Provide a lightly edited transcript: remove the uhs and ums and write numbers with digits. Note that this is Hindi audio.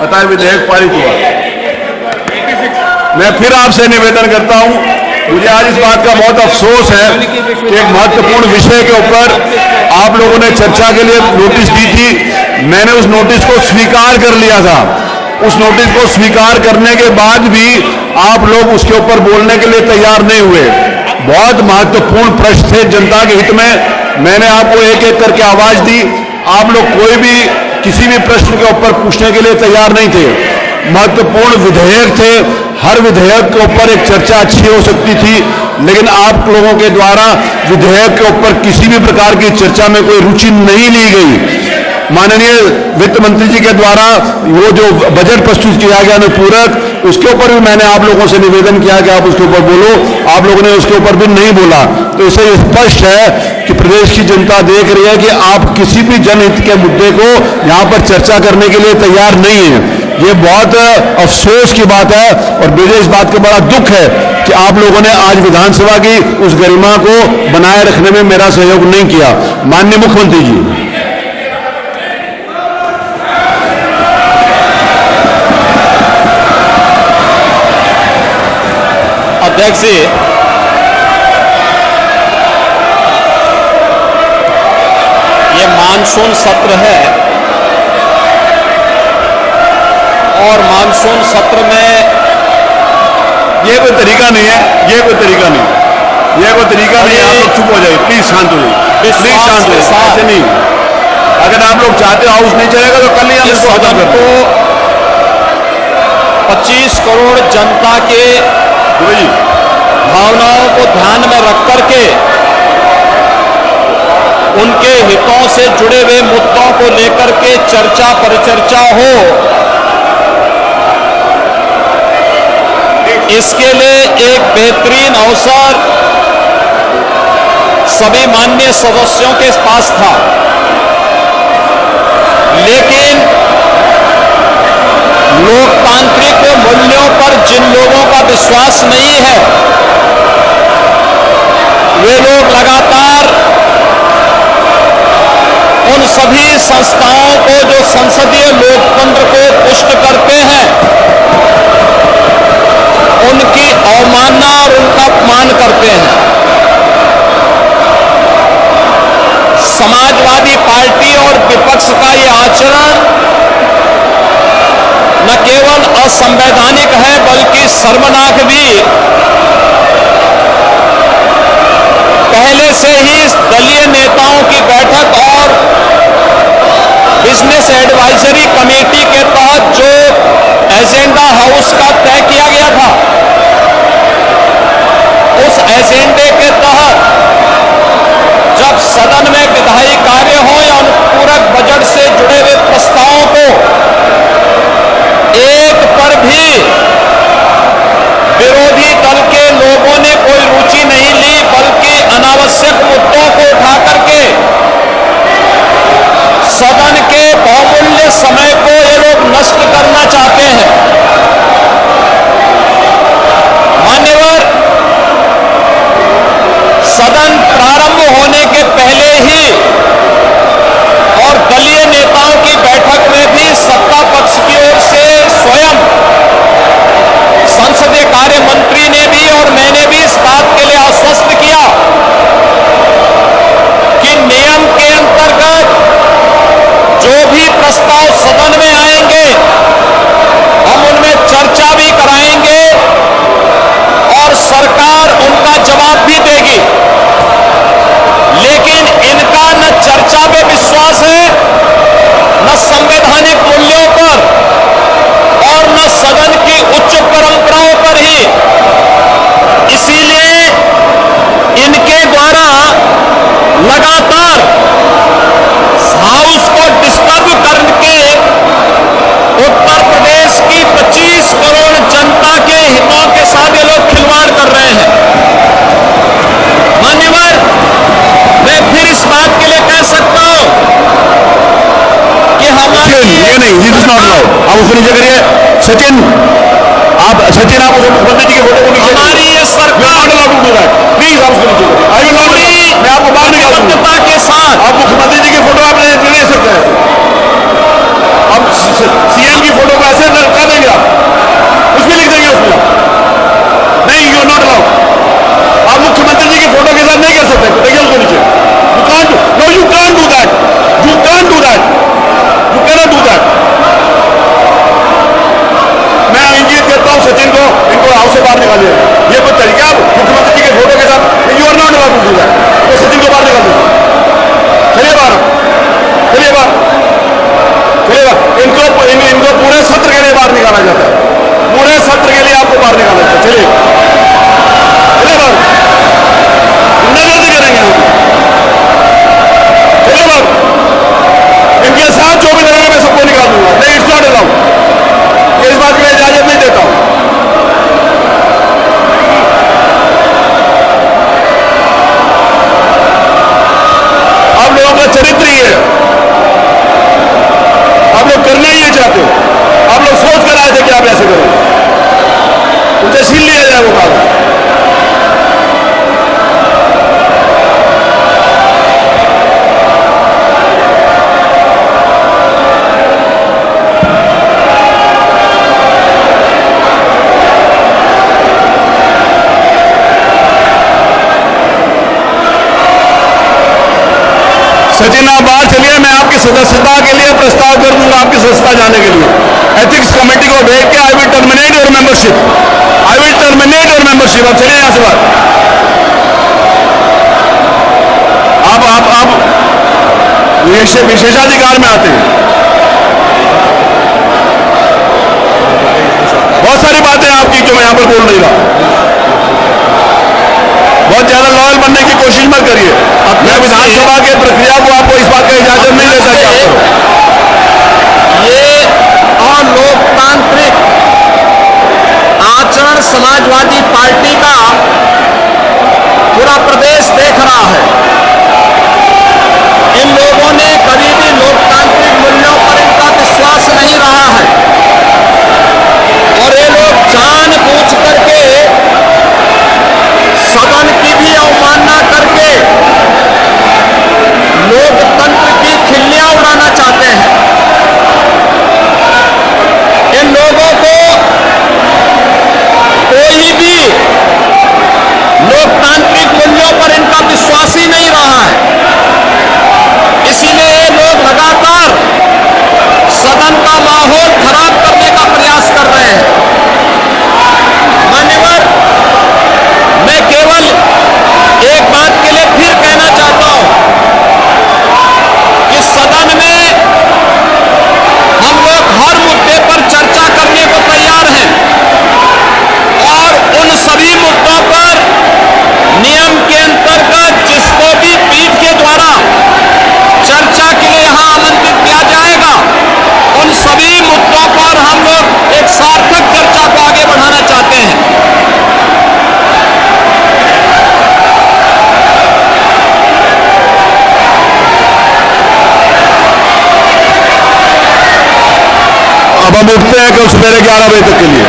अतः विधेयक पारित हुआ। मैं फिर आपसे निवेदन करता हूं, मुझे आज इस बात का बहुत अफसोस है कि एक महत्वपूर्ण विषय के ऊपर आप लोगों ने चर्चा के लिए नोटिस दी थी। मैंने उस नोटिस को स्वीकार कर लिया था। उस नोटिस को स्वीकार करने के बाद भी आप लोग उसके ऊपर बोलने के लिए तैयार नहीं हुए। बहुत महत्वपूर्ण प्रश्न थे जनता के हित में, मैंने आपको एक एक करके आवाज दी। आप लोग कोई भी किसी भी प्रश्न के ऊपर पूछने के लिए तैयार नहीं थे। महत्वपूर्ण विधेयक थे, हर विधेयक के ऊपर एक चर्चा अच्छी हो सकती थी, लेकिन आप लोगों के द्वारा विधेयक के ऊपर किसी भी प्रकार की चर्चा में कोई रुचि नहीं ली गई। माननीय वित्त मंत्री जी के द्वारा वो जो बजट प्रस्तुत किया गया अनुपूरक, उसके ऊपर भी मैंने आप लोगों से निवेदन किया कि आप उसके ऊपर बोलो, आप लोगों ने उसके ऊपर भी नहीं बोला। तो इससे स्पष्ट है कि प्रदेश की जनता देख रही है कि आप किसी भी जनहित के मुद्दे को यहाँ पर चर्चा करने के लिए तैयार नहीं है। ये बहुत अफसोस की बात है और मुझे इस बात का बड़ा दुख है कि आप लोगों ने आज विधानसभा की उस गरिमा को बनाए रखने में मेरा सहयोग नहीं किया। माननीय मुख्यमंत्री जी, अध्यक्ष जी, ये मानसून सत्र है और मानसून सत्र में ये कोई तरीका नहीं है, ये कोई तरीका नहीं, ये कोई तरीका नहीं है। आप लोग चुप हो जाइए, प्लीज शांत हो जाइए, प्लीज शांत हो जाइए। ऐसे नहीं, अगर आप लोग चाहते हो हाउस नहीं चलेगा तो कल ही हम इसको खत्म कर दो। 25 करोड़ जनता के भावनाओं को ध्यान में रख करके उनके हितों से जुड़े हुए मुद्दों को लेकर के चर्चा परिचर्चा हो, इसके लिए एक बेहतरीन अवसर सभी माननीय सदस्यों के पास था। लेकिन लोकतांत्रिक मूल्यों पर जिन लोगों का विश्वास नहीं है, वे लोग लगातार उन सभी संस्थाओं को जो संसदीय लोकतंत्र को पुष्ट करते हैं, उनकी अवमानना और उनका अपमान करते हैं। समाजवादी पार्टी और विपक्ष का ये आचरण न केवल असंवैधानिक है बल्कि शर्मनाक भी। पहले से ही दलीय नेताओं की बैठक और बिजनेस एडवाइजरी कमेटी के तहत जो एजेंडा हाउस का तय किया गया था, उस एजेंडे के तहत जब सदन में विधायी कार्य हो या अनुपूरक बजट से जुड़े हुए प्रस्तावों को एक पर भी विरोधी दल के लोगों ने कोई रुचि नहीं ली, बल्कि अनावश्यक मुद्दों को उठा करके सदन के बहुमूल्य समय को ये लोग नष्ट करना चाहते हैं। मान्यवर, सदन प्रारंभ होने के पहले ही और दलीय नेताओं की बैठक में भी सत्ता पक्ष की ओर से स्वयं संसदीय कार्य मंत्री ने भी और मैंने भी इस बात के लिए आश्वस्त किया कि नियम के अंतर्गत जो भी प्रस्ताव सदन में आएंगे हम उनमें चर्चा भी कराएंगे और सरकार उनका जवाब भी देगी। लेकिन इनका न चर्चा में विश्वास है, न संवैधानिक मूल्यों पर और न सदन की उच्च परंपराओं पर ही। इसीलिए इनके द्वारा लगातार हाउस को डिस्टर्ब करके उत्तर प्रदेश की 25 करोड़ जनता के हितों के साथ ये लोग खिलवाड़ कर रहे हैं। मान्यवर, मैं फिर इस बात के लिए कह सकता हूं कि हमारे ये नहीं, दिस इज नॉट अलाउड। आप उसको नीचे करिए। सचिन, आप मुख्यमंत्री जी के फोटो को नीचे, हमारी ये सरकार प्लीज आप उसको नीचे करिए। आई विल नॉट, मैं आपको बाहर निकालूंगा के साथ। आप मुख्यमंत्री जी की फोटो आप ले सकते हैं। अब सीएम की फोटो को सचिन आप बाहर चलिए, मैं आपकी सदस्यता के लिए प्रस्ताव कर दूंगा, आपकी सदस्यता जाने के लिए। एथिक्स कमेटी को भेज के I will terminate your membership, I will terminate your membership. अब चलिए यहां से बाहर। आप विशेषाधिकार में आते हैं। बहुत सारी बातें आपकी जो मैं यहां पर बोल नहीं रहा। बहुत ज्यादा लॉयल बनने की कोशिश मत करिए। मैं विधानसभा के प्रक्रिया को आपको इस बात का इजाजत नहीं देता कि आप करो। ये अलोकतांत्रिक आचरण समाजवादी पार्टी का पूरा प्रदेश देख रहा है। इन लोगों ने कभी भी लोकतांत्रिक मूल्यों पर इनका विश्वास नहीं रहा है और ये लोग जानबूझ करके सदन की भी अवमानना करके लोकतंत्र की खिल्लियां उड़ाना चाहते हैं। इन लोगों को कोई भी लोकतांत्रिक मूल्यों पर इनका विश्वास ही नहीं रहा है। इसीलिए ये लोग लगातार सदन का माहौल खराब करने का प्रयास कर रहे हैं। मान्यवर, मैं केवल एक बात के लिए फिर कहना चाहता हूं कि सदन में हम लोग हर मुद्दे पर चर्चा करने को तैयार हैं और उन सभी मुद्दों पर नियम के अंतर्गत जिसको भी पीठ के द्वारा चर्चा के लिए यहां आमंत्रित किया जाएगा, उन सभी मुद्दों पर हम लोग एक सार्थक चर्चा को आगे बढ़ाना चाहते हैं। अब हम उठते हैं कल सवेरे 11 बजे तक के लिए।